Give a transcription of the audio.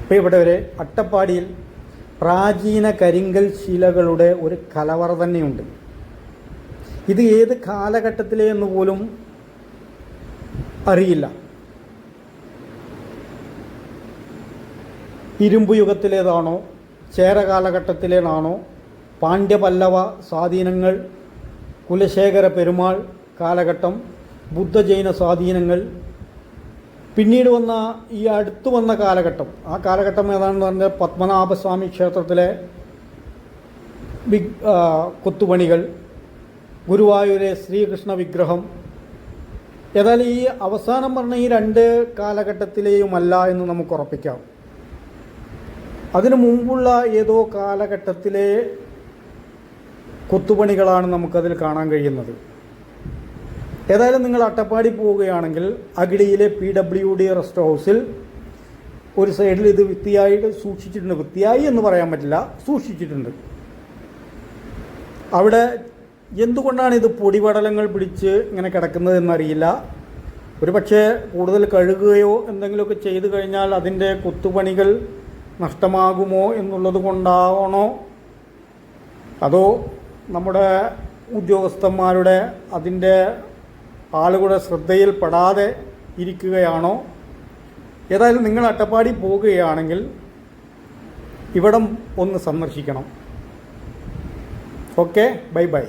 ഇപ്പോൾ ഇവിടെ ഒരു അട്ടപ്പാടിയിൽ പ്രാചീന കരിങ്കൽ ശിലകളുടെ ഒരു കലവറ തന്നെയുണ്ട്. ഇത് ഏത് കാലഘട്ടത്തിലെ എന്ന് പോലും അറിയില്ല. ഇരുമ്പ് യുഗത്തിലേതാണോ, ചേര കാലഘട്ടത്തിലേതാണോ, പാണ്ഡ്യപല്ലവ സ്വാധീനങ്ങൾ, കുലശേഖര പെരുമാൾ കാലഘട്ടം, ബുദ്ധജൈന സ്വാധീനങ്ങൾ, പിന്നീട് വന്ന ഈ അടുത്തു വന്ന കാലഘട്ടം, ആ കാലഘട്ടം ഏതാണെന്ന് പറഞ്ഞാൽ പത്മനാഭസ്വാമി ക്ഷേത്രത്തിലെ കൊത്തുപണികൾ, ഗുരുവായൂരെ ശ്രീകൃഷ്ണ വിഗ്രഹം. ഏതായാലും ഈ അവസാനം പറഞ്ഞ ഈ രണ്ട് കാലഘട്ടത്തിലെയുമല്ല എന്ന് നമുക്ക് ഉറപ്പിക്കാം. അതിനു മുമ്പുള്ള ഏതോ കാലഘട്ടത്തിലെ കൊത്തുപണികളാണ് നമുക്കതിൽ കാണാൻ കഴിയുന്നത്. ഏതായാലും നിങ്ങൾ അട്ടപ്പാടി പോവുകയാണെങ്കിൽ അഗിടിയിലെ PWD റെസ്റ്റ് ഹൗസിൽ ഒരു സൈഡിൽ ഇത് വൃത്തിയായിട്ട് സൂക്ഷിച്ചിട്ടുണ്ട്. വൃത്തിയായി എന്ന് പറയാൻ പറ്റില്ല, സൂക്ഷിച്ചിട്ടുണ്ട്. അവിടെ എന്തുകൊണ്ടാണ് ഇത് പൊടിപടലങ്ങൾ പിടിച്ച് ഇങ്ങനെ കിടക്കുന്നത് എന്നറിയില്ല. ഒരു പക്ഷേ കൂടുതൽ കഴുകുകയോ എന്തെങ്കിലുമൊക്കെ ചെയ്തു കഴിഞ്ഞാൽ അതിൻ്റെ കൊത്തുപണികൾ നഷ്ടമാകുമോ എന്നുള്ളത് കൊണ്ടാവണോ, അതോ നമ്മുടെ ഉദ്യോഗസ്ഥന്മാരുടെ അതിൻ്റെ ആളുകളുടെ ശ്രദ്ധയിൽപ്പെടാതെ ഇരിക്കുകയാണോ? ഏതായാലും നിങ്ങൾ അട്ടപ്പാടി പോവുകയാണെങ്കിൽ ഇവിടം ഒന്ന് സന്ദർശിക്കണം. Okay, bye by.